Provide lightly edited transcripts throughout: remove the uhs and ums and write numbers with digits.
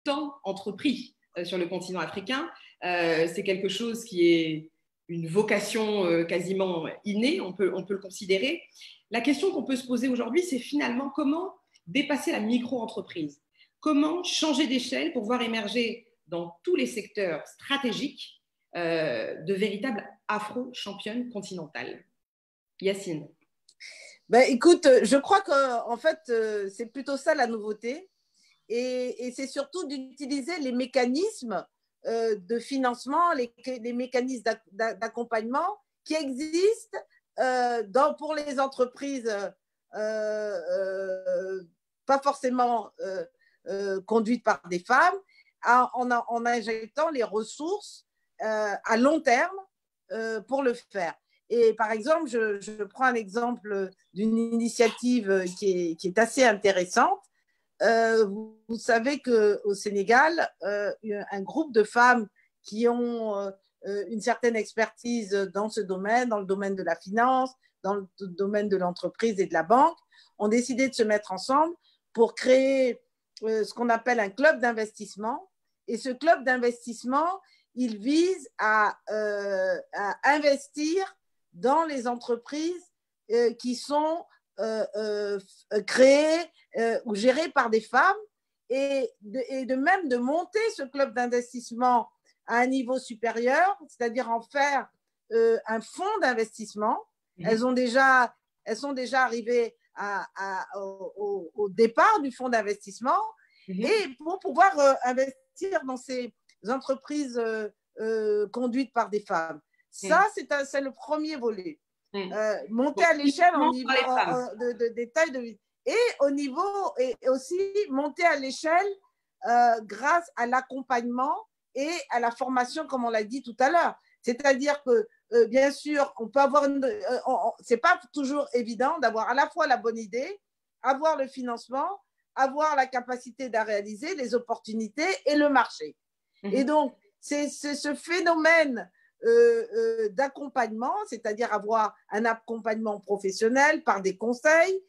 tant entrepris sur le continent africain. C'est quelque chose qui est une vocation quasiment innée, on peut le considérer. La question qu'on peut se poser aujourd'hui, c'est finalement comment dépasser la micro-entreprise. Comment changer d'échelle pour voir émerger dans tous les secteurs stratégiques de véritables afro-championnes continentales. Yacine. Ben, écoute, je crois qu'en fait, c'est plutôt ça la nouveauté. Et c'est surtout d'utiliser les mécanismes de financement, les mécanismes d'accompagnement qui existent pour les entreprises pas forcément conduites par des femmes, en injectant les ressources à long terme pour le faire. Et par exemple, je prends un exemple d'une initiative qui est assez intéressante. Vous savez qu'au Sénégal, un groupe de femmes qui ont une certaine expertise dans ce domaine, dans le domaine de la finance, dans le domaine de l'entreprise et de la banque, ont décidé de se mettre ensemble pour créer ce qu'on appelle un club d'investissement. Et ce club d'investissement, il vise à investir dans les entreprises qui sont créées ou gérées par des femmes et de même de monter ce club d'investissement à un niveau supérieur, c'est-à-dire en faire un fonds d'investissement. Elles sont déjà arrivées au départ du fonds d'investissement et pour pouvoir investir dans ces entreprises conduites par des femmes. Ça, c'est le premier volet. Monter à l'échelle en niveau de taille de vie. Et au niveau, et aussi monter à l'échelle grâce à l'accompagnement et à la formation, comme on l'a dit tout à l'heure. C'est-à-dire que, bien sûr, on peut avoir c'est pas toujours évident d'avoir à la fois la bonne idée, avoir le financement, avoir la capacité de la réaliser, les opportunités et le marché. Et donc, c'est ce phénomène d'accompagnement, c'est-à-dire avoir un accompagnement professionnel par des conseils,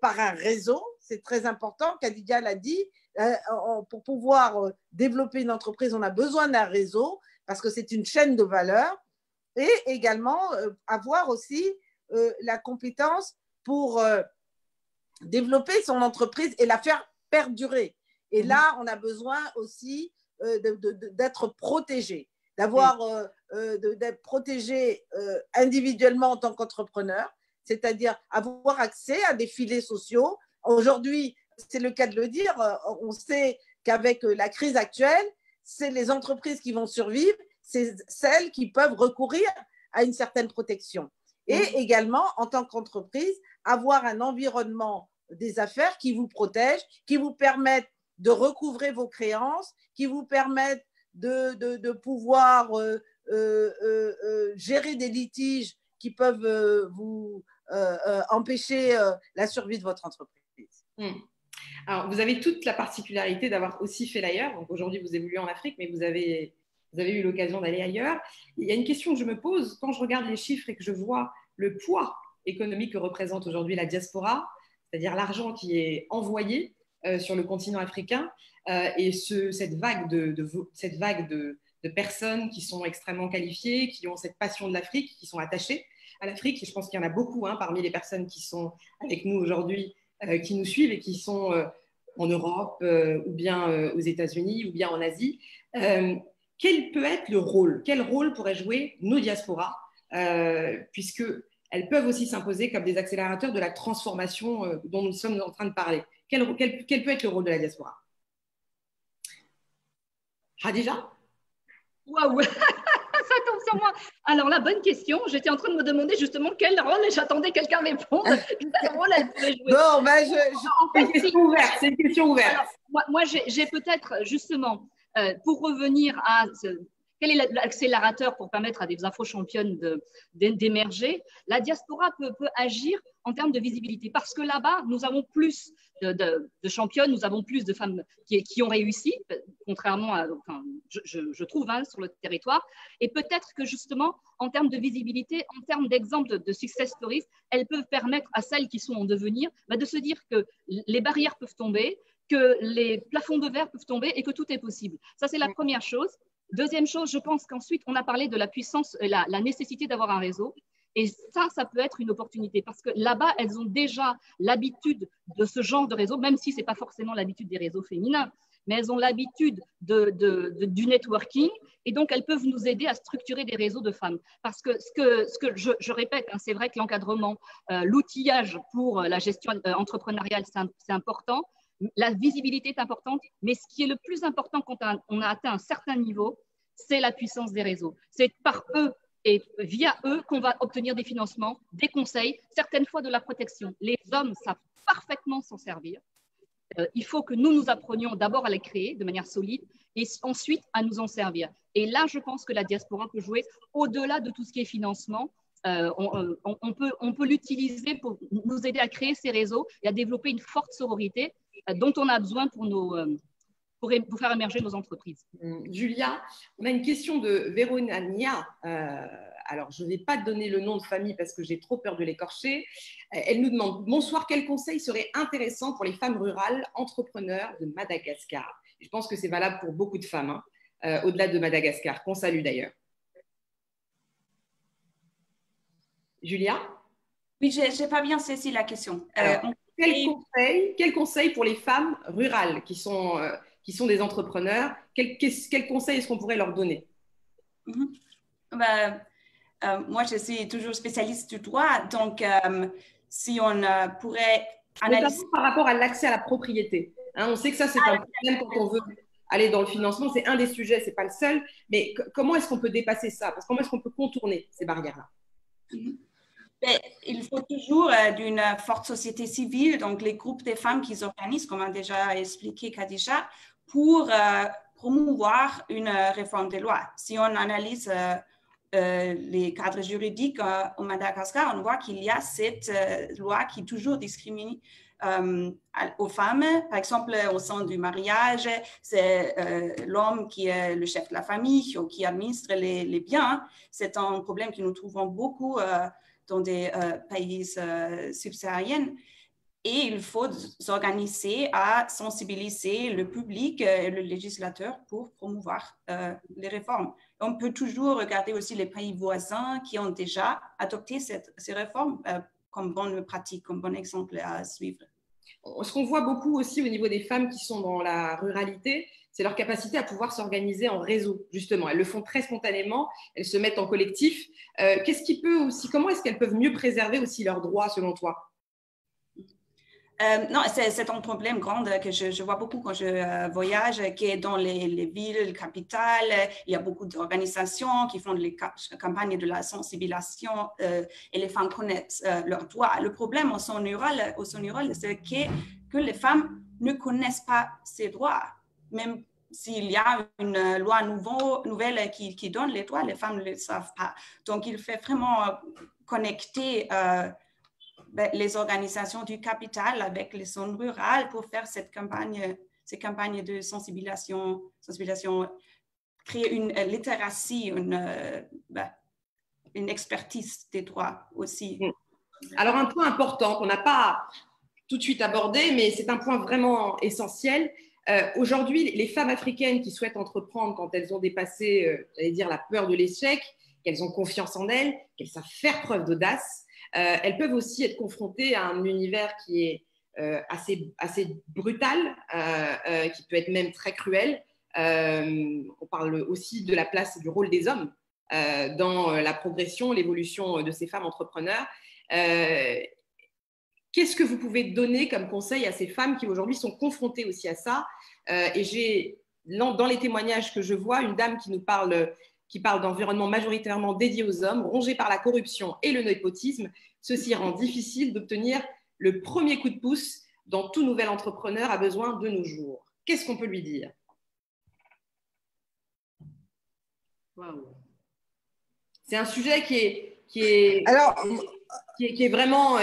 par un réseau, c'est très important, Khadija l'a dit, pour pouvoir développer une entreprise, on a besoin d'un réseau parce que c'est une chaîne de valeur et également avoir aussi la compétence pour développer son entreprise et la faire perdurer. Et là, on a besoin aussi d'être protégé, d'être protégé individuellement en tant qu'entrepreneur, c'est-à-dire avoir accès à des filets sociaux. Aujourd'hui, c'est le cas de le dire, on sait qu'avec la crise actuelle, c'est les entreprises qui vont survivre, c'est celles qui peuvent recourir à une certaine protection. Et également, en tant qu'entreprise, avoir un environnement des affaires qui vous protège, qui vous permette de recouvrer vos créances, qui vous permettent de pouvoir gérer des litiges qui peuvent vous empêcher la survie de votre entreprise. Alors, vous avez toute la particularité d'avoir aussi fait l'ailleurs. Donc, aujourd'hui, vous évoluez en Afrique, mais vous avez eu l'occasion d'aller ailleurs. Il y a une question que je me pose quand je regarde les chiffres et que je vois le poids économique que représente aujourd'hui la diaspora, c'est-à-dire l'argent qui est envoyé sur le continent africain et cette vague de personnes qui sont extrêmement qualifiées, qui ont cette passion de l'Afrique, qui sont attachées à l'Afrique. Et je pense qu'il y en a beaucoup parmi les personnes qui sont avec nous aujourd'hui, qui nous suivent et qui sont en Europe ou bien aux États-Unis ou bien en Asie. Quel peut être le rôle? Quel rôle pourraient jouer nos diasporas puisqu'elles peuvent aussi s'imposer comme des accélérateurs de la transformation dont nous sommes en train de parler. Quel peut être le rôle de la diaspora? Khadija? Waouh, ça tombe sur moi. Alors là, bonne question. J'étais en train de me demander justement quel rôle, et j'attendais quelqu'un répondre. Quel rôle elle pouvait jouer. Bon, ben c'est une question ouverte. Alors, moi j'ai peut-être justement, pour revenir à quel est l'accélérateur pour permettre à des afro-championnes d'émerger? La diaspora peut agir en termes de visibilité parce que là-bas, nous avons plus de championnes, nous avons plus de femmes qui ont réussi, contrairement à, enfin, je trouve, sur le territoire. Et peut-être que justement, en termes de visibilité, en termes d'exemples de success stories, elles peuvent permettre à celles qui sont en devenir de se dire que les barrières peuvent tomber, que les plafonds de verre peuvent tomber et que tout est possible. Ça, c'est la première chose. Deuxième chose, je pense qu'ensuite, on a parlé de la puissance, la nécessité d'avoir un réseau. Et ça peut être une opportunité parce que là-bas, elles ont déjà l'habitude de ce genre de réseau, même si ce n'est pas forcément l'habitude des réseaux féminins, mais elles ont l'habitude du networking et donc elles peuvent nous aider à structurer des réseaux de femmes. Parce que ce que je répète, hein, c'est vrai que l'encadrement, l'outillage pour la gestion entrepreneuriale, c'est important. La visibilité est importante, mais ce qui est le plus important quand on a atteint un certain niveau, c'est la puissance des réseaux. C'est par eux et via eux qu'on va obtenir des financements, des conseils, certaines fois de la protection. Les hommes savent parfaitement s'en servir. Il faut que nous apprenions d'abord à les créer de manière solide et ensuite à nous en servir. Et là, je pense que la diaspora peut jouer au-delà de tout ce qui est financement. On peut l'utiliser pour nous aider à créer ces réseaux et à développer une forte sororité dont on a besoin pour faire émerger nos entreprises. Julia, on a une question de Véronia. Alors, je ne vais pas donner le nom de famille parce que j'ai trop peur de l'écorcher. Elle nous demande « Bonsoir, quel conseil serait intéressant pour les femmes rurales entrepreneurs de Madagascar ?» Je pense que c'est valable pour beaucoup de femmes, hein, au-delà de Madagascar, qu'on salue d'ailleurs. Julia? Oui, je n'ai pas bien saisi la question. Alors, quel conseil pour les femmes rurales qui sont des entrepreneurs, quel conseil est-ce qu'on pourrait leur donner? Moi, je suis toujours spécialiste du droit, donc si on pourrait analyser… Par rapport à l'accès à la propriété. Hein, on sait que ça, c'est un problème quand on veut aller dans le financement. C'est un des sujets, ce n'est pas le seul. Mais comment est-ce qu'on peut dépasser ça? Comment est-ce qu'on peut contourner ces barrières-là? Il faut toujours d'une forte société civile, donc les groupes des femmes qui s'organisent, comme a déjà expliqué Khadija, pour promouvoir une réforme des lois. Si on analyse les cadres juridiques au Madagascar, on voit qu'il y a cette loi qui toujours discrimine aux femmes. Par exemple, au sein du mariage, c'est l'homme qui est le chef de la famille ou qui administre les biens. C'est un problème que nous trouvons beaucoup dans des pays subsahariens. Et il faut s'organiser à sensibiliser le public et le législateur pour promouvoir les réformes. On peut toujours regarder aussi les pays voisins qui ont déjà adopté ces réformes comme bonne pratique, comme bon exemple à suivre. Ce qu'on voit beaucoup aussi au niveau des femmes qui sont dans la ruralité, c'est leur capacité à pouvoir s'organiser en réseau, justement. Elles le font très spontanément, elles se mettent en collectif. Comment est-ce qu'elles peuvent mieux préserver aussi leurs droits, selon toi? Non, c'est un problème grand que je vois beaucoup quand je voyage, qui est dans les villes, les capitales. Il y a beaucoup d'organisations qui font les campagnes de la sensibilisation et les femmes connaissent leurs droits. Le problème au zone rurale, c'est que les femmes ne connaissent pas ces droits. Même s'il y a une loi nouvelle qui donne les droits, les femmes ne le savent pas. Donc, il faut vraiment connecter les organisations du capital avec les zones rurales pour faire ces campagnes de sensibilisation, créer une littératie, une expertise des droits aussi. Alors, un point important qu'on n'a pas tout de suite abordé, mais c'est un point vraiment essentiel. Aujourd'hui, les femmes africaines qui souhaitent entreprendre quand elles ont dépassé, la peur de l'échec, qu'elles ont confiance en elles, qu'elles savent faire preuve d'audace, elles peuvent aussi être confrontées à un univers qui est assez brutal, qui peut être même très cruel. On parle aussi de la place et du rôle des hommes dans la progression, l'évolution de ces femmes entrepreneurs. Qu'est-ce que vous pouvez donner comme conseil à ces femmes qui aujourd'hui sont confrontées aussi à ça? Et j'ai, dans les témoignages que je vois, une dame qui parle d'environnement majoritairement dédié aux hommes, rongé par la corruption et le népotisme. Ceci rend difficile d'obtenir le premier coup de pouce dont tout nouvel entrepreneur a besoin de nos jours. Qu'est-ce qu'on peut lui dire? Wow. C'est un sujet qui est vraiment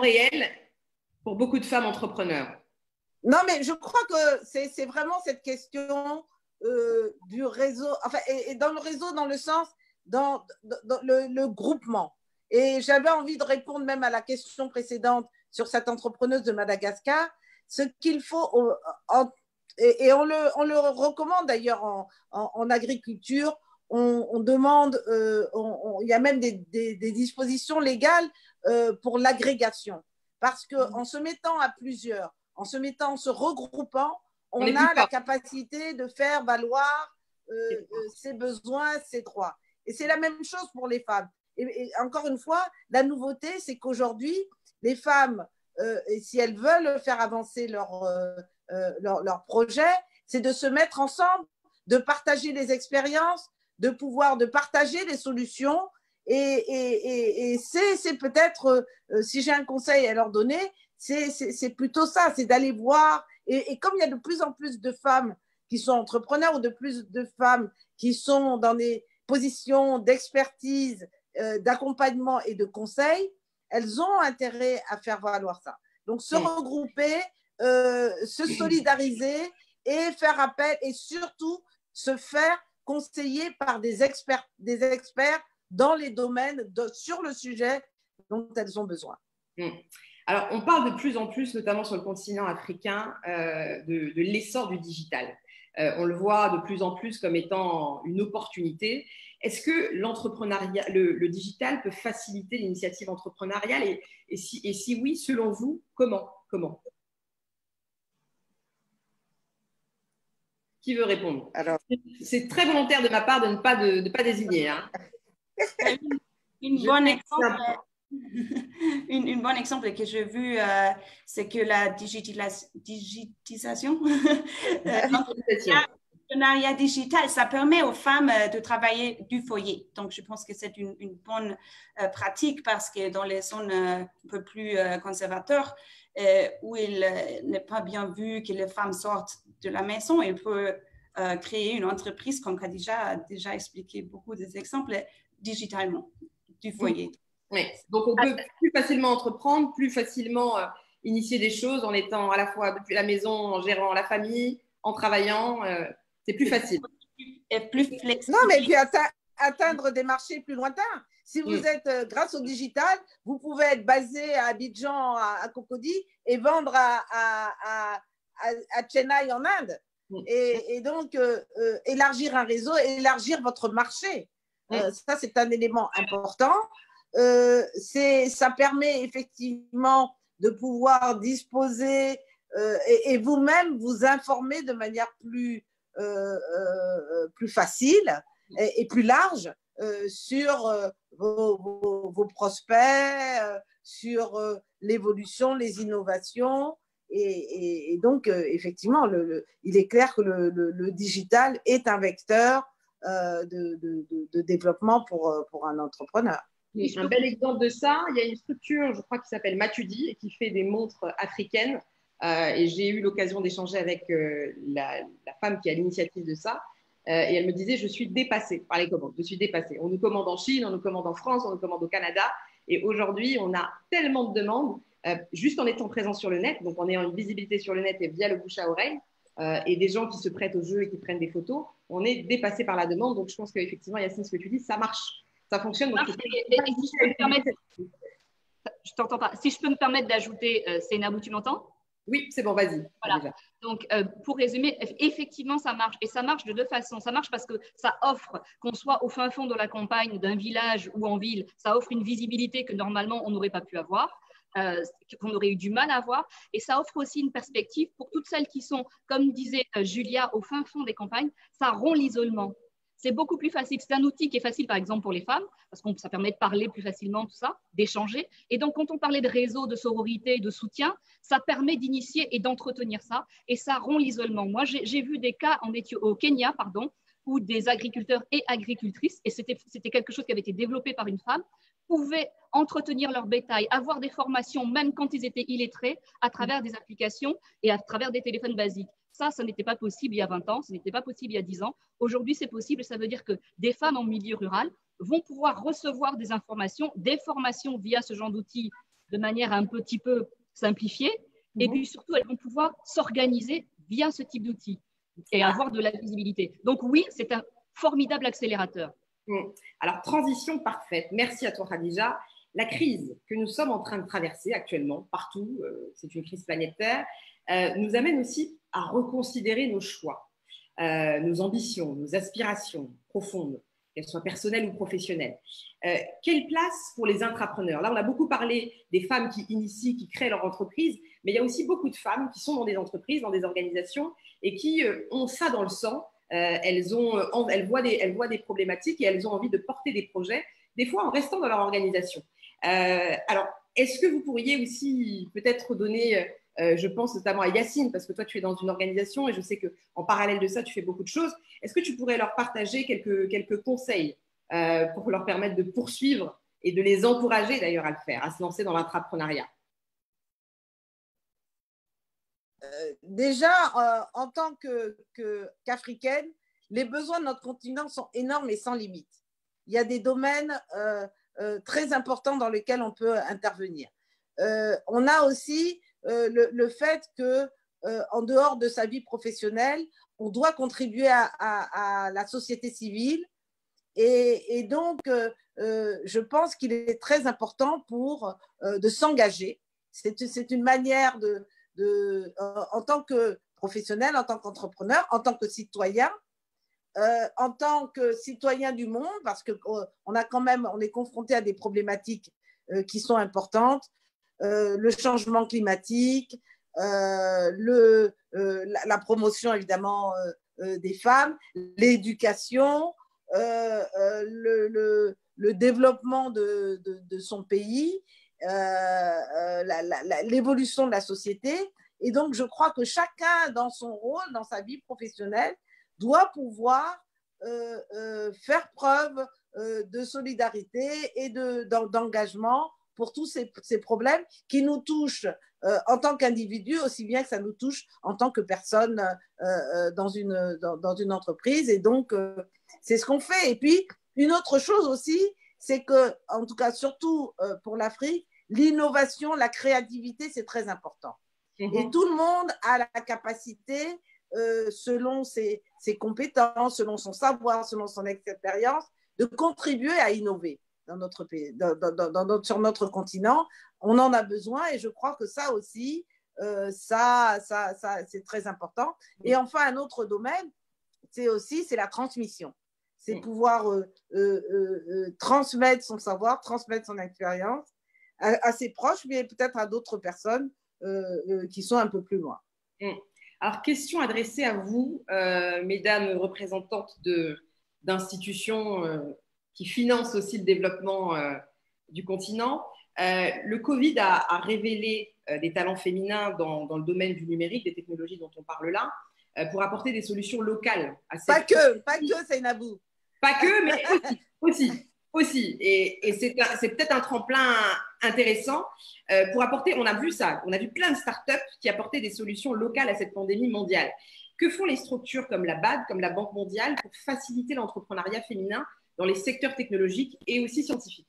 réel pour beaucoup de femmes entrepreneurs. Non, mais je crois que c'est vraiment cette question du réseau, enfin, et dans le réseau, dans le sens, dans le groupement. Et j'avais envie de répondre même à la question précédente sur cette entrepreneuse de Madagascar. ce qu'il faut, et on le recommande d'ailleurs en agriculture, on demande, il y a même des dispositions légales pour l'agrégation. Parce qu'en se mettant à plusieurs, en se regroupant, on a la capacité de faire valoir ses besoins, ses droits. Et c'est la même chose pour les femmes. Et encore une fois, la nouveauté, c'est qu'aujourd'hui, les femmes, si elles veulent faire avancer leur projet, c'est de se mettre ensemble, de partager les expériences, de partager les solutions. Et c'est peut-être, si j'ai un conseil à leur donner, c'est plutôt ça, c'est d'aller voir. Et comme il y a de plus en plus de femmes qui sont entrepreneurs ou de plus de femmes qui sont dans des positions d'expertise, d'accompagnement et de conseil, elles ont intérêt à faire valoir ça. Donc, se regrouper, se solidariser et faire appel et surtout se faire conseiller par des experts dans les domaines, sur le sujet dont elles ont besoin. Alors, on parle de plus en plus, notamment sur le continent africain, de l'essor du digital. On le voit de plus en plus comme étant une opportunité. Est-ce que l'entrepreneuriat, le digital peut faciliter l'initiative entrepreneuriale et si oui, selon vous, comment? Qui veut répondre? Alors, c'est très volontaire de ma part de ne pas désigner. Hein. Une bonne exemple que j'ai vu, c'est que la digitisation, l'entrepreneuriat digital, ça permet aux femmes de travailler du foyer. Donc, je pense que c'est une bonne pratique parce que dans les zones un peu plus conservatrices, où il n'est pas bien vu que les femmes sortent de la maison, elles peuvent créer une entreprise, comme Khadija a déjà expliqué beaucoup des exemples, digitalement, du foyer. Oui, donc on peut plus facilement entreprendre, plus facilement initier des choses en étant à la fois depuis la maison, en gérant la famille, en travaillant. C'est plus facile. Et plus flexible. Non, mais puis atteindre des marchés plus lointains. Si vous êtes, grâce au digital, vous pouvez être basé à Abidjan, à Cocody et vendre à Chennai en Inde. Et donc, élargir un réseau, élargir votre marché. Ça, c'est un élément important. Ça permet effectivement de pouvoir disposer et vous-même vous informer de manière plus facile et plus large sur vos prospects, sur l'évolution, les innovations. Et donc, effectivement, il est clair que le digital est un vecteur de développement pour un entrepreneur. Un bel exemple de ça, il y a une structure, je crois, qui s'appelle Matudi et qui fait des montres africaines. Et j'ai eu l'occasion d'échanger avec la femme qui a l'initiative de ça. Et elle me disait, je suis dépassée par les commandes. Je suis dépassée. On nous commande en Chine, on nous commande en France, on nous commande au Canada. Et aujourd'hui, on a tellement de demandes juste en étant présent sur le net, donc en ayant une visibilité sur le net et via le bouche à oreille, et des gens qui se prêtent au jeu et qui prennent des photos, on est dépassé par la demande. Donc, je pense qu'effectivement, Yacine, ce que tu dis, ça marche. Ça fonctionne. Donc je t'entends pas. Si je peux me permettre d'ajouter, Seynabou, tu m'entends? Oui, c'est bon, vas-y. Voilà. Donc, pour résumer, effectivement, ça marche. Et ça marche de deux façons. Ça marche parce que ça offre, qu'on soit au fin fond de la campagne, d'un village ou en ville, ça offre une visibilité que normalement, on n'aurait pas pu avoir, qu'on aurait eu du mal à avoir. Et ça offre aussi une perspective pour toutes celles qui sont, comme disait Julia, au fin fond des campagnes, ça rompt l'isolement. C'est beaucoup plus facile. C'est un outil qui est facile, par exemple, pour les femmes, parce que ça permet de parler plus facilement, tout ça, d'échanger. Et donc, quand on parlait de réseau, de sororité, de soutien, ça permet d'initier et d'entretenir ça. Et ça rompt l'isolement. Moi, j'ai vu des cas au Kenya, où des agriculteurs et agricultrices, et c'était quelque chose qui avait été développé par une femme, pouvaient entretenir leur bétail, avoir des formations, même quand ils étaient illettrés, à travers des applications et à travers des téléphones basiques. Ça n'était pas possible il y a 20 ans, ce n'était pas possible il y a 10 ans. Aujourd'hui, c'est possible. Ça veut dire que des femmes en milieu rural vont pouvoir recevoir des informations, des formations via ce genre d'outils de manière un petit peu simplifiée. Et puis surtout, elles vont pouvoir s'organiser via ce type d'outils et avoir de la visibilité. Donc oui, c'est un formidable accélérateur. Alors, transition parfaite. Merci à toi, Khadija. La crise que nous sommes en train de traverser actuellement, partout, c'est une crise planétaire, nous amène aussi à reconsidérer nos choix, nos ambitions, nos aspirations profondes, qu'elles soient personnelles ou professionnelles. Quelle place pour les intrapreneurs? Là, on a beaucoup parlé des femmes qui initient, qui créent leur entreprise, mais il y a aussi beaucoup de femmes qui sont dans des entreprises, dans des organisations et qui ont ça dans le sang. Elles voient des problématiques et elles ont envie de porter des projets, des fois en restant dans leur organisation. Alors, est-ce que vous pourriez aussi peut-être donner, je pense notamment à Yacine, parce que toi, tu es dans une organisation et je sais qu'en parallèle de ça, tu fais beaucoup de choses. Est-ce que tu pourrais leur partager quelques conseils pour leur permettre de poursuivre et de les encourager d'ailleurs à le faire, à se lancer dans l'entrepreneuriat? Déjà, en tant qu'Africaine, les besoins de notre continent sont énormes et sans limite. Il y a des domaines très importants dans lesquels on peut intervenir. On a aussi le fait qu'en dehors de sa vie professionnelle, on doit contribuer à la société civile. Et donc, je pense qu'il est très important de s'engager. C'est une manière en tant que professionnel, en tant qu'entrepreneur, en tant que citoyen, du monde, parce qu'on est confronté à des problématiques qui sont importantes, le changement climatique, la promotion évidemment des femmes, l'éducation, le développement de son pays, l'évolution de la société. Et donc, je crois que chacun, dans son rôle, dans sa vie professionnelle, doit pouvoir faire preuve de solidarité et d'engagement pour tous ces problèmes qui nous touchent en tant qu'individu, aussi bien que ça nous touche en tant que personne dans une entreprise. Et donc, c'est ce qu'on fait. Et puis, une autre chose aussi, c'est que, en tout cas, surtout pour l'Afrique, l'innovation, la créativité, c'est très important. Et tout le monde a la capacité, selon ses compétences, selon son savoir, selon son expérience, de contribuer à innover dans notre pays, sur notre continent. On en a besoin et je crois que ça aussi, c'est très important. Et enfin, un autre domaine, c'est la transmission. C'est pouvoir transmettre son savoir, transmettre son expérience à ses proches, mais peut-être à d'autres personnes qui sont un peu plus loin. Alors, question adressée à vous, mesdames représentantes d'institutions qui financent aussi le développement du continent. Le Covid a révélé des talents féminins dans le domaine du numérique, des technologies dont on parle là, pour apporter des solutions locales. Pas que, Seynabou. Pas que, mais aussi. Et c'est peut-être un tremplin intéressant pour apporter, on a vu plein de startups qui apportaient des solutions locales à cette pandémie mondiale. Que font les structures comme la BAD, comme la Banque mondiale, pour faciliter l'entrepreneuriat féminin dans les secteurs technologiques et aussi scientifiques?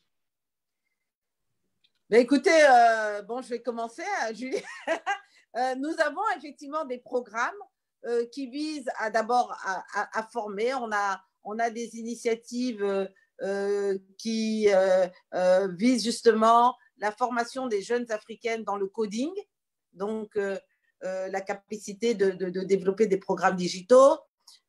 Ben écoutez, je vais commencer, Julie. Nous avons effectivement des programmes qui visent d'abord à former. On a des initiatives qui visent justement la formation des jeunes africaines dans le coding, donc la capacité de développer des programmes digitaux.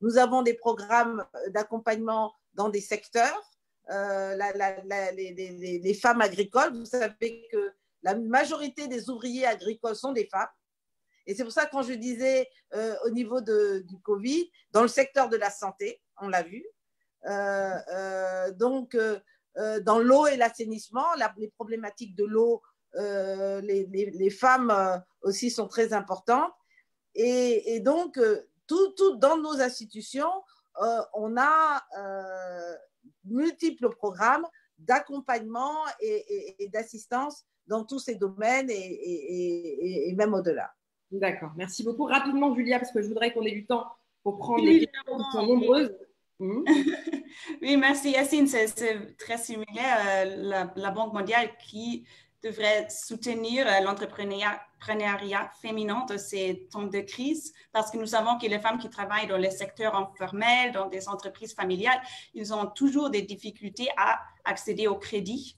Nous avons des programmes d'accompagnement dans des secteurs, les femmes agricoles. Vous savez que la majorité des ouvriers agricoles sont des femmes. Et c'est pour ça que quand je disais au niveau du Covid, dans le secteur de la santé, on l'a vu, dans l'eau et l'assainissement, les problématiques de l'eau, les femmes aussi sont très importantes. Et donc, tout dans nos institutions, on a multiples programmes d'accompagnement et d'assistance dans tous ces domaines et même au-delà. D'accord, merci beaucoup. Rapidement, Julia, parce que je voudrais qu'on ait du temps pour prendre les questions qui sont nombreuses. Oui, merci Yacine. C'est très similaire. La Banque mondiale qui devrait soutenir l'entrepreneuriat féminin de ces temps de crise, parce que nous savons que les femmes qui travaillent dans les secteurs informels, dans des entreprises familiales, ils ont toujours des difficultés à accéder au crédit.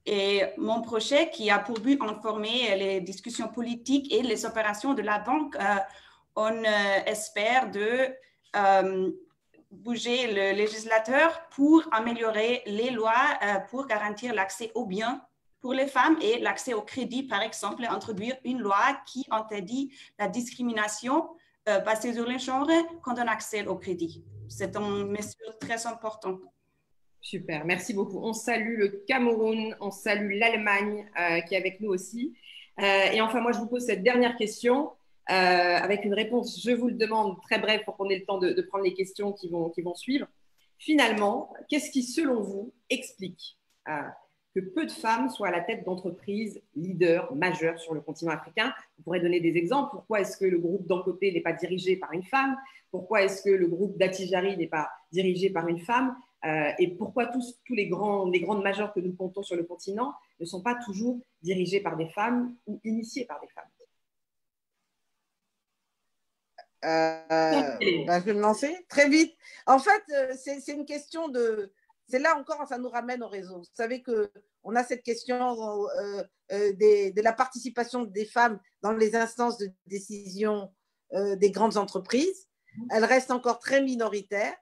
Et mon projet qui a pour but d'informer les discussions politiques et les opérations de la banque, on espère de bouger le législateur pour améliorer les lois pour garantir l'accès aux biens pour les femmes et l'accès au crédit, par exemple, introduire une loi qui interdit la discrimination basée sur le genre quand on accède au crédit. C'est une mesure très importante. Super, merci beaucoup. On salue le Cameroun, on salue l'Allemagne qui est avec nous aussi. Et enfin, moi, je vous pose cette dernière question avec une réponse, je vous le demande, très brève pour qu'on ait le temps de prendre les questions qui vont suivre. Finalement, qu'est-ce qui, selon vous, explique que peu de femmes soient à la tête d'entreprises leaders majeures sur le continent africain? Vous pourrez donner des exemples. Pourquoi est-ce que le groupe d'Ancoté n'est pas dirigé par une femme? Pourquoi est-ce que le groupe d'Atijari n'est pas dirigé par une femme? Et pourquoi tous les grandes majeures que nous comptons sur le continent ne sont pas toujours dirigées par des femmes ou initiées par des femmes? Je vais me lancer très vite. En fait, c'est une question de... C'est là encore, ça nous ramène au réseau. Vous savez qu'on a cette question de la participation des femmes dans les instances de décision des grandes entreprises. Elle reste encore très minoritaire.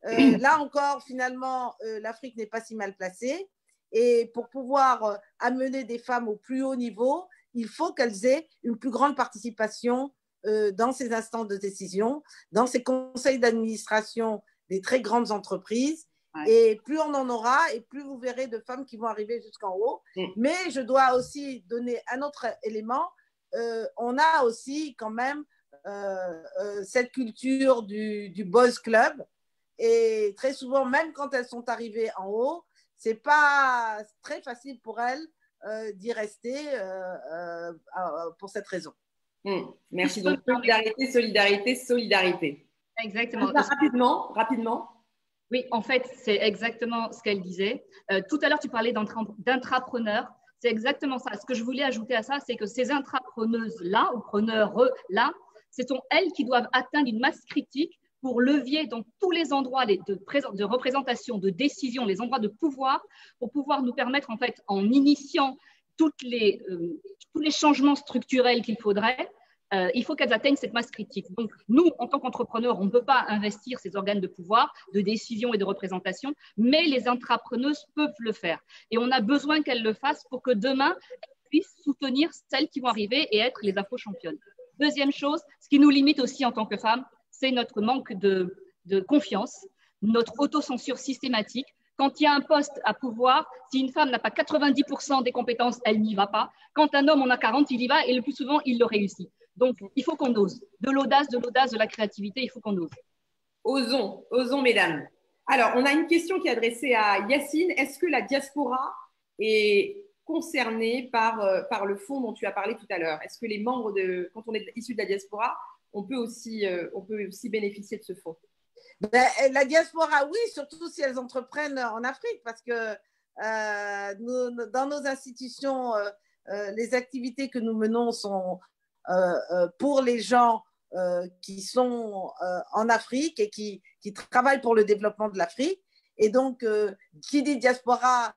Là encore, finalement, l'Afrique n'est pas si mal placée. Et pour pouvoir amener des femmes au plus haut niveau, il faut qu'elles aient une plus grande participation dans ces instances de décision, dans ces conseils d'administration des très grandes entreprises. Ouais. Et plus on en aura, et plus vous verrez de femmes qui vont arriver jusqu'en haut. Mais je dois aussi donner un autre élément. On a aussi quand même cette culture du boys club. Et très souvent, même quand elles sont arrivées en haut, ce n'est pas très facile pour elles d'y rester pour cette raison. Merci. Donc, solidarité. Exactement. Rapidement. Oui, en fait, c'est exactement ce qu'elle disait. Tout à l'heure, tu parlais d'intrapreneurs. C'est exactement ça. Ce que je voulais ajouter à ça, c'est que ces intrapreneuses-là, ou preneurs-là, ce sont elles qui doivent atteindre une masse critique pour levier dans tous les endroits de représentation, de décision, les endroits de pouvoir, pour pouvoir nous permettre, en fait, en initiant tous les changements structurels qu'il faudrait, il faut qu'elles atteignent cette masse critique. Donc, nous, en tant qu'entrepreneurs, on ne peut pas investir ces organes de pouvoir, de décision et de représentation, mais les intrapreneuses peuvent le faire. Et on a besoin qu'elles le fassent pour que demain, elles puissent soutenir celles qui vont arriver et être les afro-championnes. Deuxième chose, ce qui nous limite aussi en tant que femmes, c'est notre manque de confiance, notre autocensure systématique. Quand il y a un poste à pouvoir, si une femme n'a pas 90% des compétences, elle n'y va pas. Quand un homme en a 40, il y va et le plus souvent, il le réussit. Donc, il faut qu'on ose. De l'audace, de la créativité, il faut qu'on ose. Osons, mesdames. Alors, on a une question qui est adressée à Yacine. Est-ce que la diaspora est concernée par le fonds dont tu as parlé tout à l'heure? Est-ce que les membres quand on est issu de la diaspora, on peut aussi bénéficier de ce fonds? La diaspora, oui, surtout si elles entreprennent en Afrique, parce que dans nos institutions, les activités que nous menons sont pour les gens qui sont en Afrique et qui travaillent pour le développement de l'Afrique. Et donc, qui dit diaspora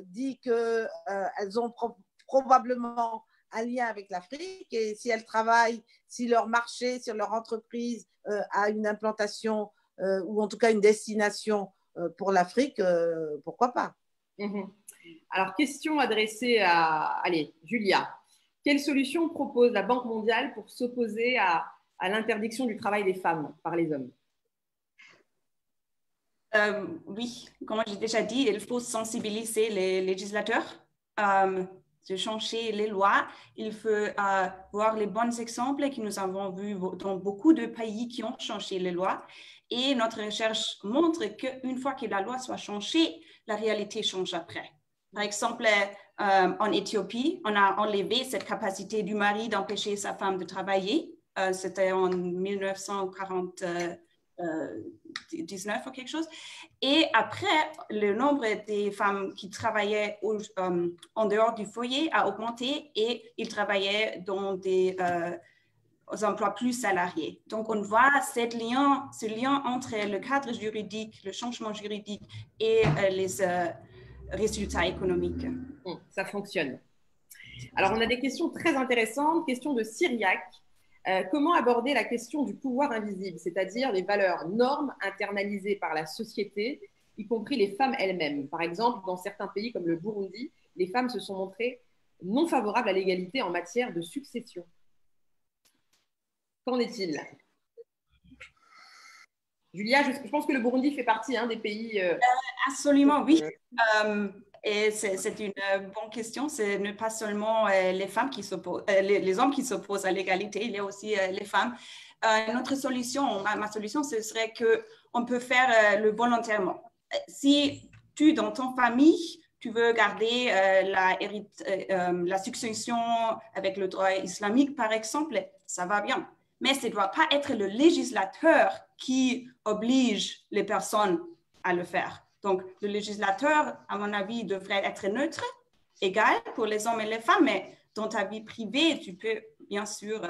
dit qu'elles ont probablement un lien avec l'Afrique, et si elles travaillent, si leur marché, si leur entreprise a une implantation ou en tout cas une destination pour l'Afrique, pourquoi pas? Alors, question adressée à Julia. Quelle solution propose la Banque mondiale pour s'opposer à l'interdiction du travail des femmes par les hommes? Oui, comme j'ai déjà dit, il faut sensibiliser les législateurs, de changer les lois. Il faut voir les bons exemples que nous avons vus dans beaucoup de pays qui ont changé les lois. Et notre recherche montre qu'une fois que la loi soit changée, la réalité change après. Par exemple, en Éthiopie, on a enlevé cette capacité du mari d'empêcher sa femme de travailler. C'était en 1949 ou quelque chose. Et après, le nombre des femmes qui travaillaient en dehors du foyer a augmenté et ils travaillaient dans des emplois plus salariés. Donc, on voit ce lien entre le cadre juridique, le changement juridique et résultats économiques. Ça fonctionne. Alors, on a des questions très intéressantes. Question de Cyriac. Comment aborder la question du pouvoir invisible, c'est-à-dire les valeurs, normes internalisées par la société, y compris les femmes elles-mêmes? Par exemple, dans certains pays comme le Burundi, les femmes se sont montrées non favorables à l'égalité en matière de succession. Qu'en est-il? Julia, je pense que le Burundi fait partie des pays… Absolument, oui. Et c'est une bonne question. Ce n'est pas seulement les femmes qui s'opposent, les hommes qui s'opposent à l'égalité, il y a aussi les femmes. Notre solution, ma solution, ce serait qu'on peut faire le volontairement. Si tu, dans ton famille, tu veux garder la succession avec le droit islamique, par exemple, ça va bien. Mais ce ne doit pas être le législateur qui oblige les personnes à le faire. Donc, le législateur, à mon avis, devrait être neutre, égal pour les hommes et les femmes, mais dans ta vie privée, tu peux bien sûr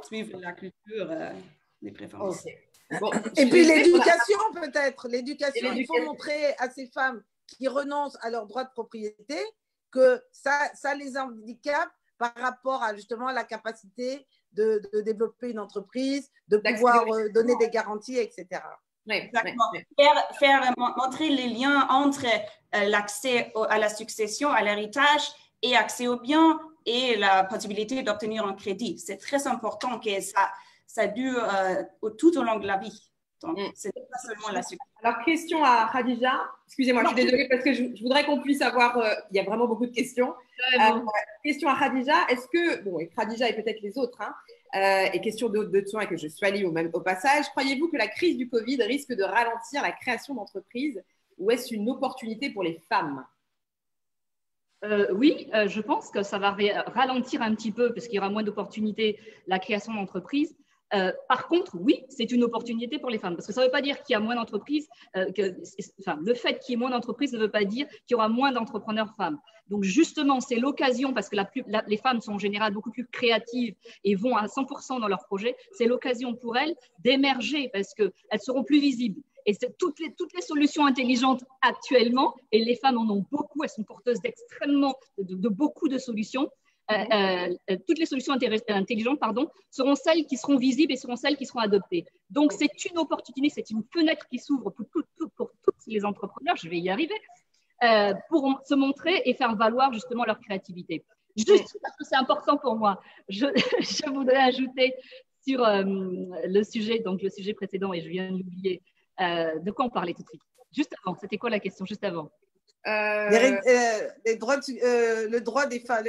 suivre la culture, les préférences. Okay. Bon, et puis l'éducation peut-être. L'éducation, il faut montrer à ces femmes qui renoncent à leur droit de propriété que ça les handicape par rapport à justement la capacité de développer une entreprise, de pouvoir donner des garanties, etc. Oui, exactement. Montrer les liens entre l'accès à la succession, à l'héritage et accès aux biens et la possibilité d'obtenir un crédit. C'est très important que ça dure tout au long de la vie. Donc, ce n'est pas seulement la succession. Alors, question à Khadija. Excusez-moi, je suis désolée parce que je voudrais qu'on puisse avoir… il y a vraiment beaucoup de questions. Question à Khadija. Est-ce que… Bon, et Khadija et peut-être les autres, et question de soins et que je salue au passage, croyez-vous que la crise du Covid risque de ralentir la création d'entreprises ou est-ce une opportunité pour les femmes? Oui, je pense que ça va ralentir un petit peu parce qu'il y aura moins d'opportunités la création d'entreprises. Par contre, oui, c'est une opportunité pour les femmes parce que ça ne veut pas dire qu'il y a moins d'entreprises. Le fait qu'il y ait moins d'entreprises ne veut pas dire qu'il y aura moins d'entrepreneurs femmes. Donc justement, c'est l'occasion parce que les femmes sont en général beaucoup plus créatives et vont à 100% dans leurs projets. C'est l'occasion pour elles d'émerger parce qu'elles seront plus visibles. Et c'est toutes les solutions intelligentes actuellement, et les femmes en ont beaucoup, elles sont porteuses de beaucoup de solutions. Toutes les solutions intelligentes seront celles qui seront visibles et seront celles qui seront adoptées. Donc, c'est une opportunité, c'est une fenêtre qui s'ouvre pour tous les entrepreneurs, je vais y arriver, pour se montrer et faire valoir justement leur créativité. Juste parce que c'est important pour moi, je voudrais ajouter sur le sujet précédent, et je viens de l'oublier, de quoi on parlait tout de suite. Juste avant, c'était quoi la question juste avant? Le droit des femmes.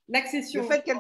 L'accession. Le fait qu'elle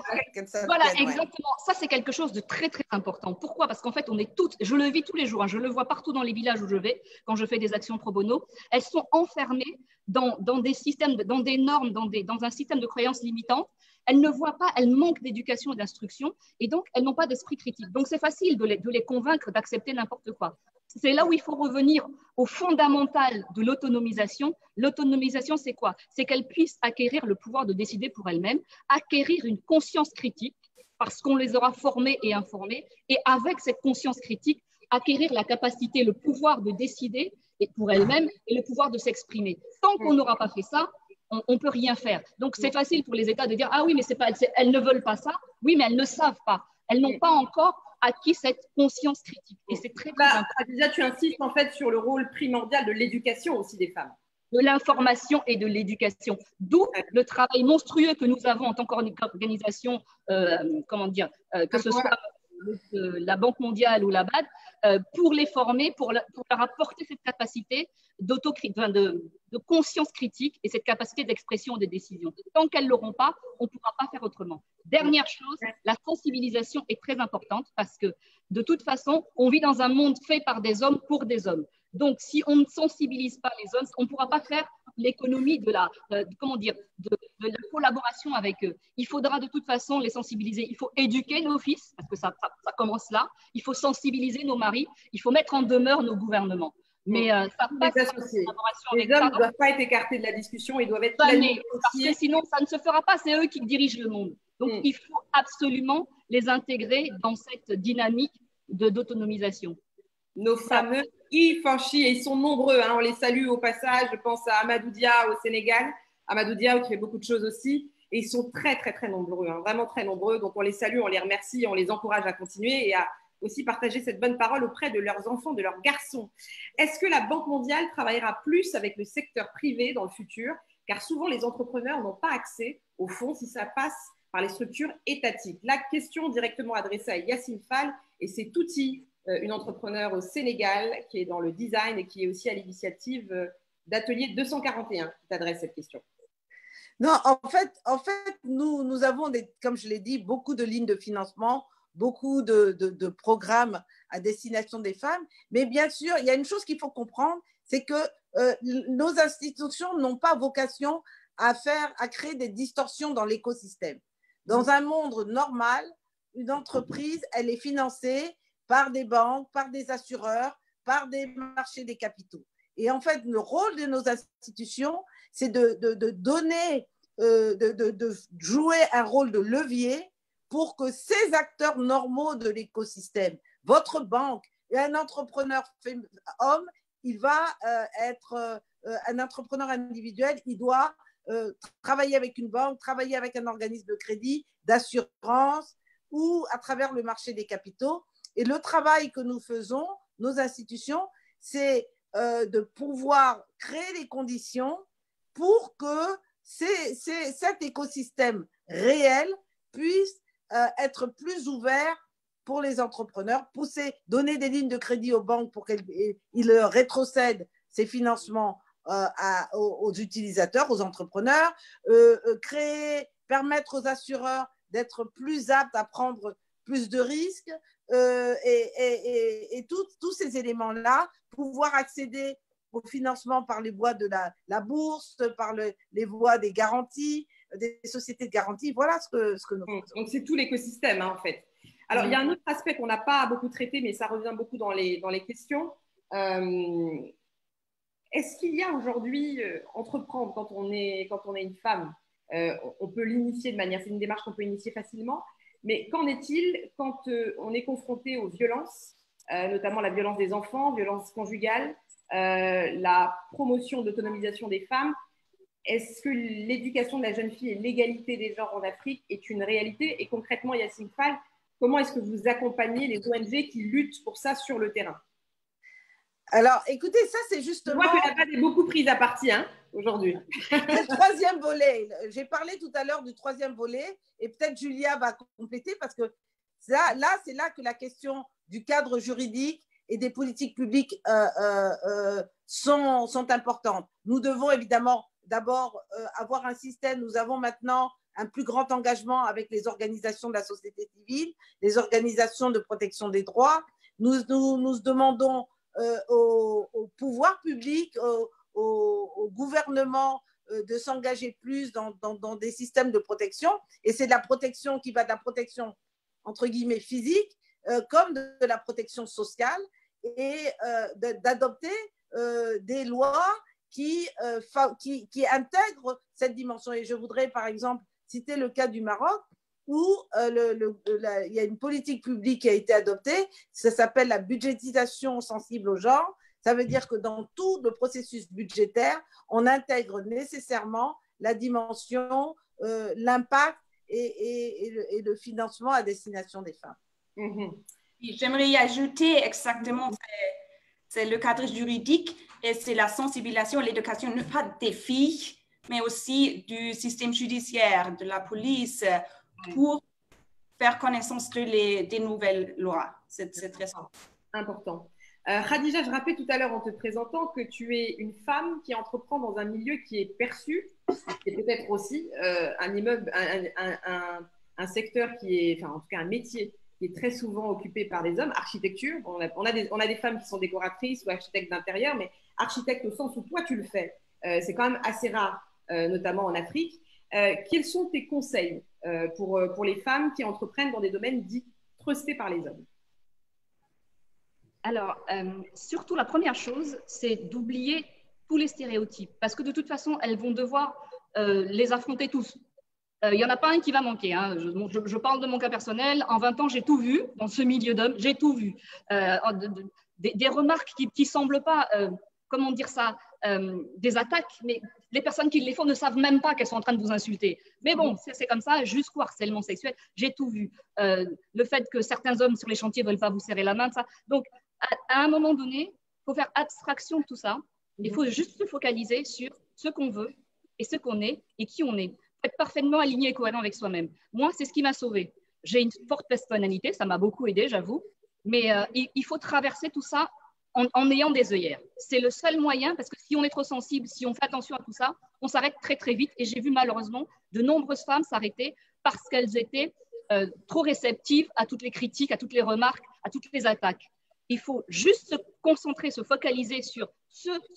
voilà, exactement. Ça, c'est quelque chose de très, très important. Pourquoi? Parce qu'en fait, on est toutes, je le vis tous les jours, je le vois partout dans les villages où je vais, quand je fais des actions pro bono, elles sont enfermées dans des systèmes, dans des normes, dans un système de croyances limitantes. Elles ne voient pas, elles manquent d'éducation et d'instruction, et donc elles n'ont pas d'esprit critique. Donc, c'est facile de les convaincre d'accepter n'importe quoi. C'est là où il faut revenir au fondamental de l'autonomisation. L'autonomisation, c'est quoi? C'est qu'elles puissent acquérir le pouvoir de décider pour elles-mêmes, acquérir une conscience critique, parce qu'on les aura formées et informées, et avec cette conscience critique, acquérir la capacité, le pouvoir de décider pour elles-mêmes et le pouvoir de s'exprimer. Tant qu'on n'aura pas fait ça, on ne peut rien faire. Donc, c'est facile pour les États de dire « Ah oui, mais elles ne veulent pas ça. » Oui, mais elles ne savent pas. Elles n'ont pas encore acquis cette conscience critique. Et c'est très important. Déjà, tu insistes en fait sur le rôle primordial de l'éducation aussi des femmes. De l'information et de l'éducation. D'où le travail monstrueux que nous avons en tant qu'organisation, que ce soit la Banque mondiale ou la BAD, pour les former, pour leur apporter cette capacité de conscience critique et cette capacité d'expression des décisions. Tant qu'elles ne l'auront pas, on ne pourra pas faire autrement. Dernière chose, la sensibilisation est très importante parce que de toute façon, on vit dans un monde fait par des hommes pour des hommes. Donc, si on ne sensibilise pas les hommes, on ne pourra pas faire l'économie de la collaboration avec eux. Il faudra de toute façon les sensibiliser. Il faut éduquer nos fils, parce que ça commence là. Il faut sensibiliser nos maris. Il faut mettre en demeure nos gouvernements. Mais ça passe par la collaboration avec les hommes ne doivent pas être écartés de la discussion. Ils doivent être parce que sinon, ça ne se fera pas. C'est eux qui dirigent le monde. Donc, il faut absolument les intégrer dans cette dynamique d'autonomisation. Nos fameux Ifanchi, et ils sont nombreux, hein, on les salue au passage. Je pense à Amadou Dia au Sénégal, Amadou Dia qui fait beaucoup de choses aussi. Et ils sont très, très, très nombreux, hein, vraiment très nombreux. Donc, on les salue, on les remercie, on les encourage à continuer et à aussi partager cette bonne parole auprès de leurs enfants, de leurs garçons. Est-ce que la Banque mondiale travaillera plus avec le secteur privé dans le futur? Car souvent, les entrepreneurs n'ont pas accès aux fonds si ça passe par les structures étatiques. La question directement adressée à Yacine Fall, et c'est Touti, une entrepreneure au Sénégal qui est dans le design et qui est aussi à l'initiative d'Atelier 241 qui t'adresse cette question. Non, en fait nous avons, comme je l'ai dit, beaucoup de lignes de financement, beaucoup de programmes à destination des femmes. Mais bien sûr, il y a une chose qu'il faut comprendre, c'est que nos institutions n'ont pas vocation à créer des distorsions dans l'écosystème. Dans un monde normal, une entreprise, elle est financée par des banques, par des assureurs, par des marchés des capitaux. Et en fait, le rôle de nos institutions, c'est de jouer un rôle de levier pour que ces acteurs normaux de l'écosystème, votre banque et un entrepreneur homme, il va être un entrepreneur individuel, il doit travailler avec une banque, travailler avec un organisme de crédit, d'assurance ou à travers le marché des capitaux. Et le travail que nous faisons, nos institutions, c'est de pouvoir créer les conditions pour que cet écosystème réel puisse être plus ouvert pour les entrepreneurs, donner des lignes de crédit aux banques pour qu'ils rétrocèdent ces financements aux utilisateurs, aux entrepreneurs, permettre aux assureurs d'être plus aptes à prendre plus de risques et tous ces éléments-là, pouvoir accéder au financement par les voies de la bourse, par les voies des garanties, des sociétés de garantie. Voilà ce que nous faisons. Donc, c'est tout l'écosystème, hein, en fait. Alors, il y a un autre aspect qu'on n'a pas beaucoup traité, mais ça revient beaucoup dans les questions. Est-ce qu'il y a aujourd'hui, entreprendre quand on est une femme, on peut l'initier de manière, c'est une démarche qu'on peut initier facilement, mais qu'en est-il quand on est confronté aux violences, notamment la violence des enfants, violence conjugale, la promotion d'autonomisation des femmes? Est-ce que l'éducation de la jeune fille et l'égalité des genres en Afrique est une réalité? Et concrètement, Yacine Fall, comment est-ce que vous accompagnez les ONG qui luttent pour ça sur le terrain? Alors, écoutez, ça, c'est justement… Je vois que la balle est beaucoup prise à partie aujourd'hui. C'est le troisième volet. J'ai parlé tout à l'heure du troisième volet et peut-être Julia va compléter parce que c'est là que la question du cadre juridique et des politiques publiques sont importantes. Nous devons évidemment d'abord avoir un système. Nous avons maintenant un plus grand engagement avec les organisations de la société civile, les organisations de protection des droits. Nous demandons au pouvoir public, au gouvernement de s'engager plus dans des systèmes de protection. Et c'est de la protection qui va de la protection, entre guillemets, physique, comme de la protection sociale, et d'adopter des lois qui intègrent cette dimension. Et je voudrais, par exemple, citer le cas du Maroc, où il y a une politique publique qui a été adoptée, ça s'appelle la budgétisation sensible au genre. Ça veut dire que dans tout le processus budgétaire, on intègre nécessairement la dimension, l'impact et le financement à destination des femmes. J'aimerais y ajouter exactement, c'est le cadre juridique et c'est la sensibilisation, l'éducation, non pas des filles, mais aussi du système judiciaire, de la police, pour faire connaissance des nouvelles lois. C'est très important. Khadija, je rappelais tout à l'heure en te présentant que tu es une femme qui entreprend dans un milieu qui est perçu, et peut-être aussi un secteur qui est, enfin en tout cas un métier qui est très souvent occupé par des hommes, architecture. On a des femmes qui sont décoratrices ou architectes d'intérieur, mais architecte au sens où toi tu le fais, c'est quand même assez rare, notamment en Afrique. Quels sont tes conseils pour les femmes qui entreprennent dans des domaines dits trustés par les hommes? Alors, surtout la première chose, c'est d'oublier tous les stéréotypes, parce que de toute façon, elles vont devoir les affronter tous. il n'y en a pas un qui va manquer. Hein. Je parle de mon cas personnel. En 20 ans, j'ai tout vu dans ce milieu d'hommes. J'ai tout vu. Des remarques qui ne semblent pas, comment dire ça, des attaques, mais les personnes qui les font ne savent même pas qu'elles sont en train de vous insulter. Mais bon, c'est comme ça, jusqu'au harcèlement sexuel, j'ai tout vu. Le fait que certains hommes sur les chantiers ne veulent pas vous serrer la main, ça. Donc, à un moment donné, il faut faire abstraction de tout ça. Il faut juste se focaliser sur ce qu'on veut et ce qu'on est et qui on est. Être parfaitement aligné et cohérent avec soi-même. Moi, c'est ce qui m'a sauvée. J'ai une forte personnalité, ça m'a beaucoup aidé, j'avoue. Mais il faut traverser tout ça en ayant des œillères. C'est le seul moyen, parce que si on est trop sensible, si on fait attention à tout ça, on s'arrête très, très vite. Et j'ai vu malheureusement de nombreuses femmes s'arrêter parce qu'elles étaient trop réceptives à toutes les critiques, à toutes les remarques, à toutes les attaques. Il faut juste se concentrer, se focaliser sur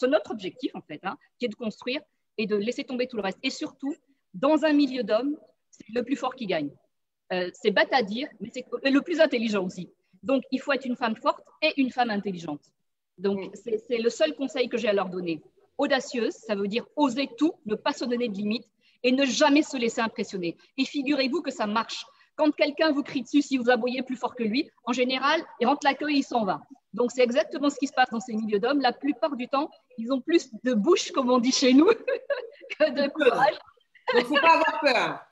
notre objectif, en fait, hein, qui est de construire et de laisser tomber tout le reste. Et surtout, dans un milieu d'hommes, c'est le plus fort qui gagne. C'est bête à dire, mais c'est le plus intelligent aussi. Donc, il faut être une femme forte et une femme intelligente. Donc, c'est le seul conseil que j'ai à leur donner. Audacieuse, ça veut dire oser tout, ne pas se donner de limites et ne jamais se laisser impressionner. Et figurez-vous que ça marche. Quand quelqu'un vous crie dessus, si vous aboyez plus fort que lui, en général, il rentre l'accueil, il s'en va. Donc, c'est exactement ce qui se passe dans ces milieux d'hommes. La plupart du temps, ils ont plus de bouche, comme on dit chez nous, que de courage. Donc, il ne faut pas avoir peur.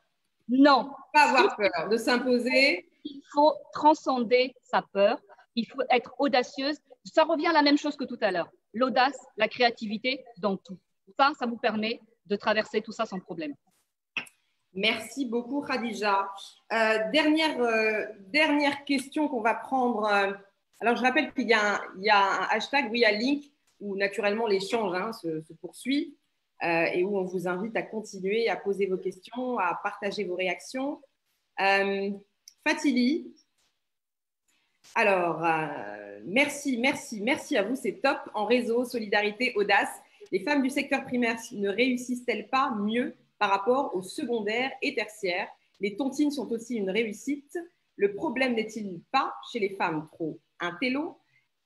Non. Il ne faut pas avoir peur de s'imposer. Il faut transcender sa peur. Il faut être audacieuse. Ça revient à la même chose que tout à l'heure. L'audace, la créativité dans tout. Ça vous permet de traverser tout ça sans problème. Merci beaucoup, Khadija. Dernière question qu'on va prendre. Alors, je rappelle qu'il y a un hashtag, oui, il y a link, où naturellement l'échange se poursuit et où on vous invite à continuer à poser vos questions, à partager vos réactions. Fatili, alors, merci à vous, c'est top. En réseau, solidarité, audace, les femmes du secteur primaire ne réussissent-elles pas mieux par rapport au secondaire et tertiaire? Les tontines sont aussi une réussite. Le problème n'est-il pas chez les femmes trop intello?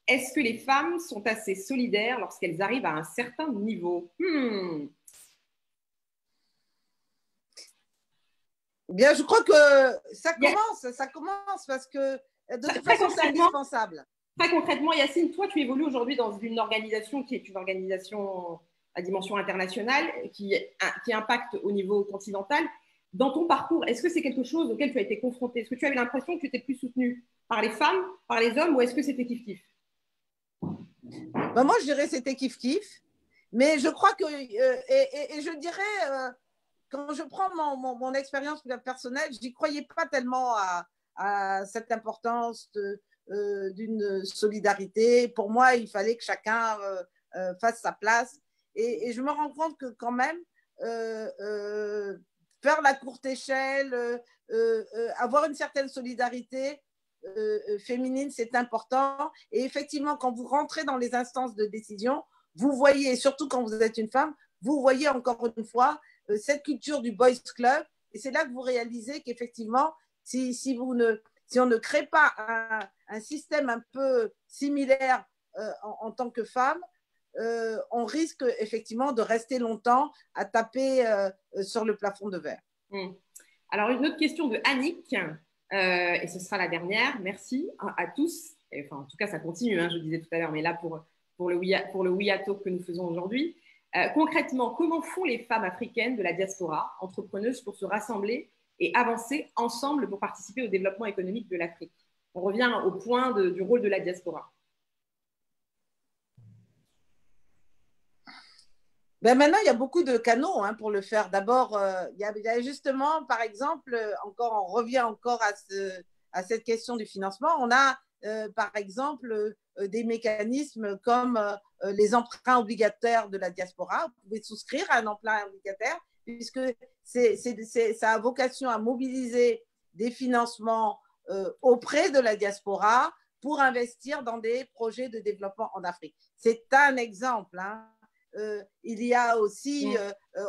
Est-ce que les femmes sont assez solidaires lorsqu'elles arrivent à un certain niveau? Bien, je crois que ça commence parce que de toute façon, c'est indispensable. Très concrètement, Yacine, toi, tu évolues aujourd'hui dans une organisation qui est une organisation à dimension internationale, qui impacte au niveau continental. Dans ton parcours, est-ce que c'est quelque chose auquel tu as été confrontée? Est-ce que tu avais l'impression que tu étais plus soutenue par les femmes, par les hommes, ou est-ce que c'était kiff-kiff? Ben moi, je dirais que c'était kiff-kiff. Mais je crois que, et je dirais, quand je prends mon expérience personnelle, je n'y croyais pas tellement à cette importance d'une solidarité. Pour moi, il fallait que chacun fasse sa place. Et je me rends compte que quand même, faire la courte échelle, avoir une certaine solidarité féminine, c'est important. Et effectivement, quand vous rentrez dans les instances de décision, vous voyez, surtout quand vous êtes une femme, vous voyez encore une fois cette culture du boys club. Et c'est là que vous réalisez qu'effectivement, si on ne crée pas un système un peu similaire en tant que femme, on risque effectivement de rester longtemps à taper sur le plafond de verre. Alors, une autre question de Annick, et ce sera la dernière. Merci à tous. Enfin, en tout cas, ça continue, je disais tout à l'heure, mais là, pour le We Talk que nous faisons aujourd'hui. Concrètement, comment font les femmes africaines de la diaspora, entrepreneuses, pour se rassembler et avancer ensemble pour participer au développement économique de l'Afrique? On revient au point du rôle de la diaspora. Ben maintenant, il y a beaucoup de canaux pour le faire. D'abord, il y a justement, par exemple, on revient encore à cette question du financement. On a, par exemple, des mécanismes comme les emprunts obligataires de la diaspora. Vous pouvez souscrire à un emprunt obligataire puisque ça a vocation à mobiliser des financements auprès de la diaspora pour investir dans des projets de développement en Afrique. C'est un exemple. Il y a aussi,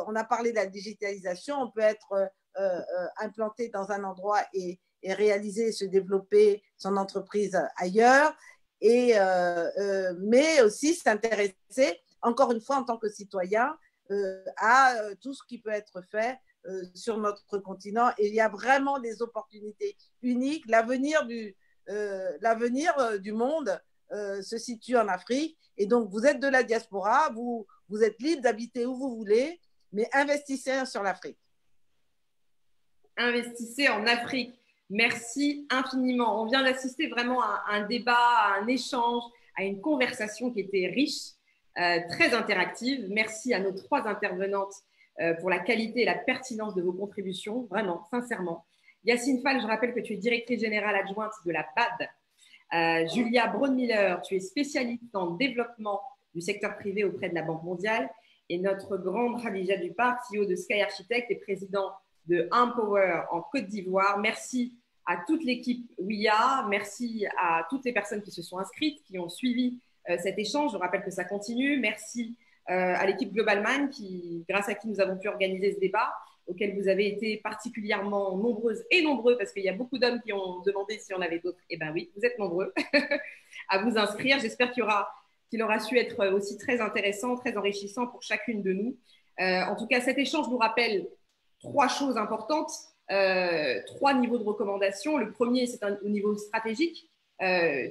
on a parlé de la digitalisation, on peut être implanté dans un endroit et réaliser, se développer son entreprise ailleurs, mais aussi s'intéresser, encore une fois, en tant que citoyen, à tout ce qui peut être fait sur notre continent. Et il y a vraiment des opportunités uniques. L'avenir du monde se situe en Afrique. Et donc, vous êtes de la diaspora, vous êtes libre d'habiter où vous voulez, mais investissez sur l'Afrique. Investissez en Afrique. Merci infiniment. On vient d'assister vraiment à un débat, à un échange, à une conversation qui était riche, très interactive. Merci à nos 3 intervenantes pour la qualité et la pertinence de vos contributions, vraiment, sincèrement. Yacine Fall, je rappelle que tu es directrice générale adjointe de la BAD. Julia Braun-Miller, tu es spécialiste en développement du secteur privé auprès de la Banque mondiale. Et notre grande Khadija Duparc, CEO de Sky Architect et président de Empower en Côte d'Ivoire. Merci à toute l'équipe WIA, merci à toutes les personnes qui se sont inscrites, qui ont suivi cet échange. Je rappelle que ça continue. Merci à l'équipe Globalman, grâce à qui nous avons pu organiser ce débat, auquel vous avez été particulièrement nombreuses et nombreux, parce qu'il y a beaucoup d'hommes qui ont demandé si on avait d'autres. Eh bien oui, vous êtes nombreux à vous inscrire. J'espère qu'il aura su être aussi très intéressant, très enrichissant pour chacune de nous. En tout cas, cet échange nous rappelle 3 choses importantes, 3 niveaux de recommandation. Le premier, c'est au niveau stratégique.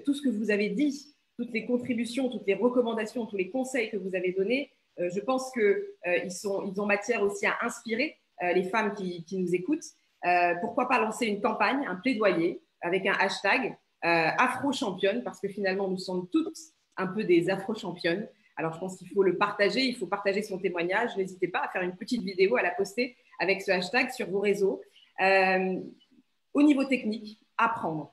Tout ce que vous avez dit, toutes les contributions, toutes les recommandations, tous les conseils que vous avez donnés, je pense qu'ils ont matière aussi à inspirer les femmes qui nous écoutent. Pourquoi pas lancer une campagne, un plaidoyer avec un hashtag Afro-championne, parce que finalement, nous sommes toutes un peu des Afro-championnes. Alors, je pense qu'il faut le partager, il faut partager son témoignage. N'hésitez pas à faire une petite vidéo, à la poster avec ce hashtag sur vos réseaux. Au niveau technique, apprendre,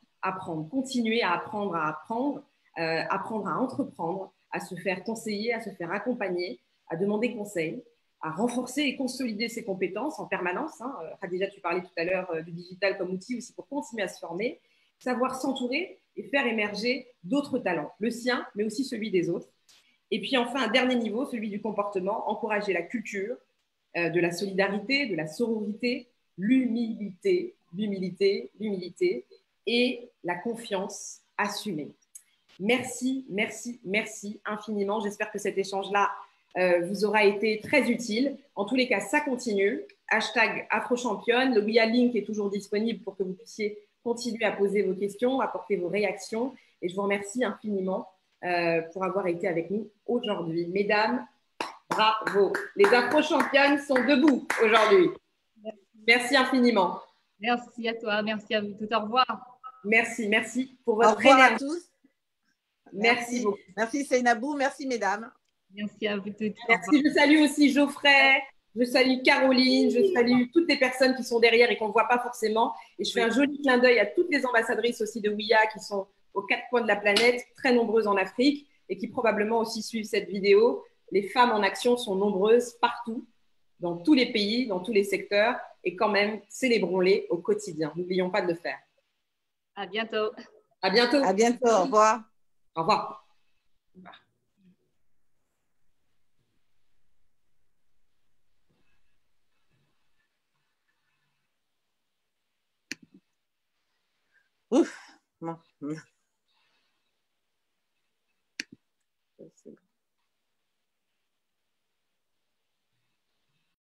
continuer à apprendre, apprendre à entreprendre, à se faire conseiller, à se faire accompagner, à demander conseil, à renforcer et consolider ses compétences en permanence. Khadija, tu parlais tout à l'heure du digital comme outil aussi pour continuer à se former, savoir s'entourer et faire émerger d'autres talents, le sien, mais aussi celui des autres. Et puis enfin, un dernier niveau, celui du comportement, encourager la culture, de la solidarité, de la sororité, l'humilité et la confiance assumée. Merci, merci, merci infiniment. J'espère que cet échange-là vous aura été très utile. En tous les cas, ça continue. Hashtag Afro-championne. Le WIA Link est toujours disponible pour que vous puissiez continuer à poser vos questions, apporter vos réactions. Et je vous remercie infiniment pour avoir été avec nous aujourd'hui. Mesdames, bravo. Les Afro-championnes sont debout aujourd'hui. Merci infiniment. Merci à toi. Merci à vous toutes. Au revoir. Merci, merci pour votre énergie. Au revoir à tous. Merci beaucoup. Merci Seynabou. Merci mesdames. Merci à vous toutes. Merci. Je salue aussi Geoffrey. Je salue Caroline. Je salue toutes les personnes qui sont derrière et qu'on ne voit pas forcément. Et je fais un joli clin d'œil à toutes les ambassadrices aussi de WIA qui sont aux 4 coins de la planète, très nombreuses en Afrique et qui probablement aussi suivent cette vidéo. Les femmes en action sont nombreuses partout, dans tous les pays, dans tous les secteurs. Et quand même, célébrons-les au quotidien. N'oublions pas de le faire. À bientôt. À bientôt. À bientôt. Au revoir. Au revoir. Ouf. Bon.